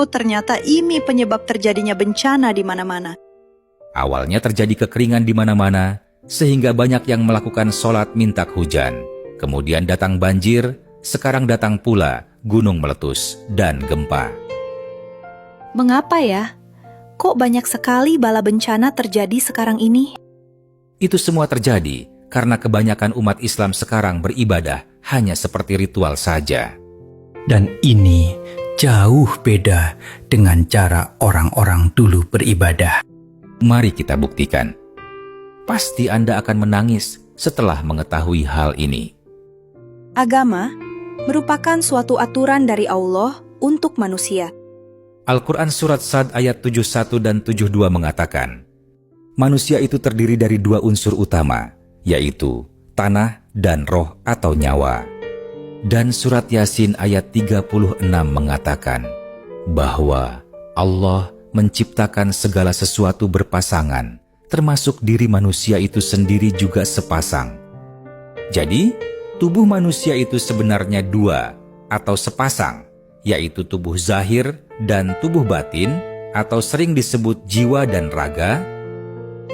Oh, ternyata ini penyebab terjadinya bencana di mana-mana. Awalnya terjadi kekeringan di mana-mana, sehingga banyak yang melakukan sholat minta hujan. Kemudian datang banjir, sekarang datang pula gunung meletus dan gempa. Mengapa ya? Kok banyak sekali bala bencana terjadi sekarang ini? Itu semua terjadi karena kebanyakan umat Islam sekarang beribadah hanya seperti ritual saja. Dan ini jauh beda dengan cara orang-orang dulu beribadah. Mari kita buktikan. Pasti Anda akan menangis setelah mengetahui hal ini. Agama merupakan suatu aturan dari Allah untuk manusia. Al-Quran Surat Sad ayat 71 dan 72 mengatakan, manusia itu terdiri dari dua unsur utama, yaitu tanah dan roh atau nyawa. Dan Surat Yasin ayat 36 mengatakan bahwa Allah menciptakan segala sesuatu berpasangan, termasuk diri manusia itu sendiri juga sepasang. Jadi, tubuh manusia itu sebenarnya dua atau sepasang, yaitu tubuh zahir dan tubuh batin, atau sering disebut jiwa dan raga.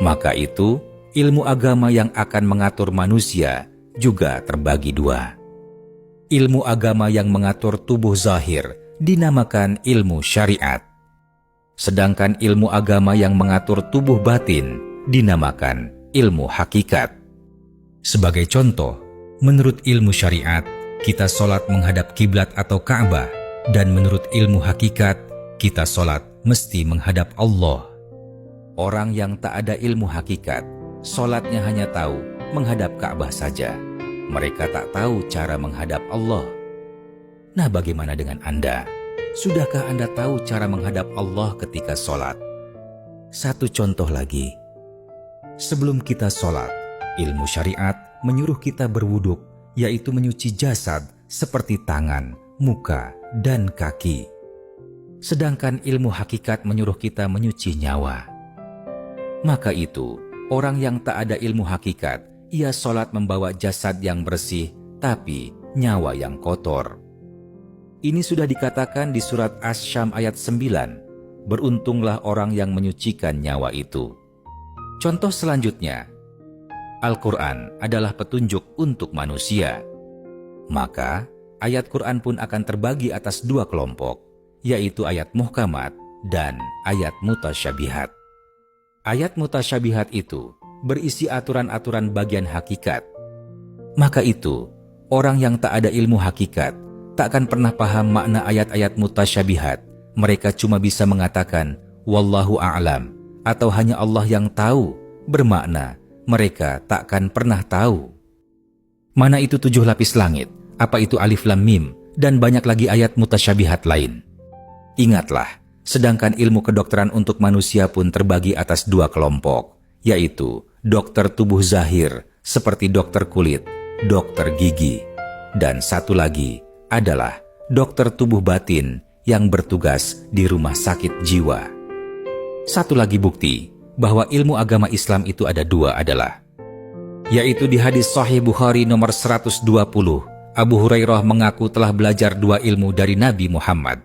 Maka itu, ilmu agama yang akan mengatur manusia juga terbagi dua. Ilmu agama yang mengatur tubuh zahir dinamakan ilmu syariat. Sedangkan ilmu agama yang mengatur tubuh batin dinamakan ilmu hakikat. Sebagai contoh, menurut ilmu syariat, kita sholat menghadap kiblat atau Ka'bah, dan menurut ilmu hakikat, kita sholat mesti menghadap Allah. Orang yang tak ada ilmu hakikat, sholatnya hanya tahu menghadap Ka'bah saja. Mereka tak tahu cara menghadap Allah. Nah, bagaimana dengan Anda? Sudahkah Anda tahu cara menghadap Allah ketika sholat? Satu contoh lagi. Sebelum kita sholat, ilmu syariat menyuruh kita berwuduk, yaitu menyuci jasad seperti tangan, muka, dan kaki. Sedangkan ilmu hakikat menyuruh kita menyuci nyawa. Maka itu, orang yang tak ada ilmu hakikat, ia sholat membawa jasad yang bersih, tapi nyawa yang kotor. Ini sudah dikatakan di surat Asy-Syam ayat 9, beruntunglah orang yang menyucikan nyawa itu. Contoh selanjutnya, Al-Quran adalah petunjuk untuk manusia. Maka, ayat Quran pun akan terbagi atas dua kelompok, yaitu ayat muhkamat dan ayat mutasyabihat. Ayat mutasyabihat itu berisi aturan-aturan bagian hakikat. Maka itu, orang yang tak ada ilmu hakikat takkan pernah paham makna ayat-ayat mutasyabihat. Mereka cuma bisa mengatakan, Wallahu a'lam, atau hanya Allah yang tahu, bermakna mereka takkan pernah tahu. Mana itu 7 lapis langit, apa itu alif lam mim, dan banyak lagi ayat mutasyabihat lain. Ingatlah, sedangkan ilmu kedokteran untuk manusia pun terbagi atas dua kelompok, yaitu dokter tubuh zahir, seperti dokter kulit, dokter gigi, dan satu lagi adalah dokter tubuh batin yang bertugas di rumah sakit jiwa. Satu lagi bukti bahwa ilmu agama Islam itu ada dua adalah, yaitu di hadis Sahih Bukhari nomor 120, Abu Hurairah mengaku telah belajar dua ilmu dari Nabi Muhammad.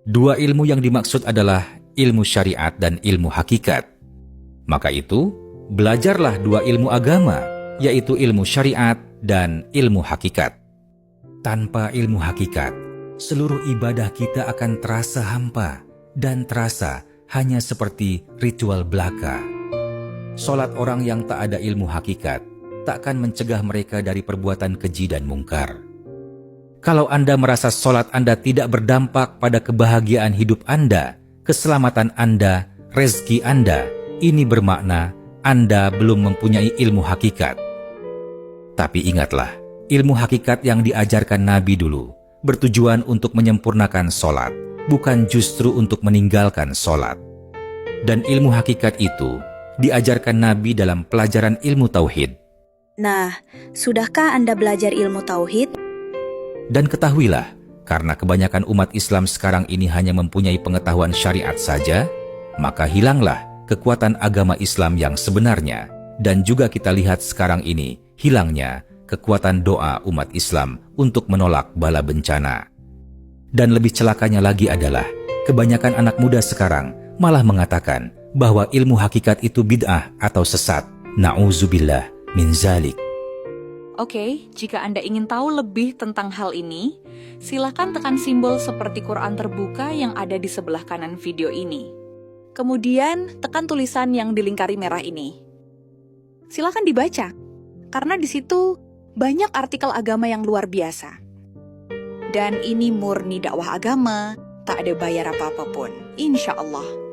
Dua ilmu yang dimaksud adalah ilmu syariat dan ilmu hakikat. Maka itu, belajarlah dua ilmu agama, yaitu ilmu syariat dan ilmu hakikat. Tanpa ilmu hakikat, seluruh ibadah kita akan terasa hampa dan terasa hanya seperti ritual belaka. Sholat orang yang tak ada ilmu hakikat takkan mencegah mereka dari perbuatan keji dan mungkar. Kalau Anda merasa sholat Anda tidak berdampak pada kebahagiaan hidup Anda, keselamatan Anda, rezeki Anda, ini bermakna Anda belum mempunyai ilmu hakikat. Tapi ingatlah, ilmu hakikat yang diajarkan Nabi dulu bertujuan untuk menyempurnakan sholat, bukan justru untuk meninggalkan sholat. Dan ilmu hakikat itu diajarkan Nabi dalam pelajaran ilmu tauhid. Nah, sudahkah Anda belajar ilmu tauhid? Dan ketahuilah, karena kebanyakan umat Islam sekarang ini hanya mempunyai pengetahuan syariat saja, maka hilanglah kekuatan agama Islam yang sebenarnya. Dan juga kita lihat sekarang ini, hilangnya kekuatan doa umat Islam untuk menolak bala bencana. Dan lebih celakanya lagi adalah, Kebanyakan anak muda sekarang malah mengatakan bahwa ilmu hakikat itu bid'ah atau sesat. Na'udzubillah min zalik. Oke, jika Anda ingin tahu lebih tentang hal ini, silakan tekan simbol seperti Quran terbuka yang ada di sebelah kanan video ini. Kemudian, tekan tulisan yang dilingkari merah ini. Silakan dibaca, karena di situ banyak artikel agama yang luar biasa. Dan ini murni dakwah agama, tak ada bayar apa-apa pun, insya Allah.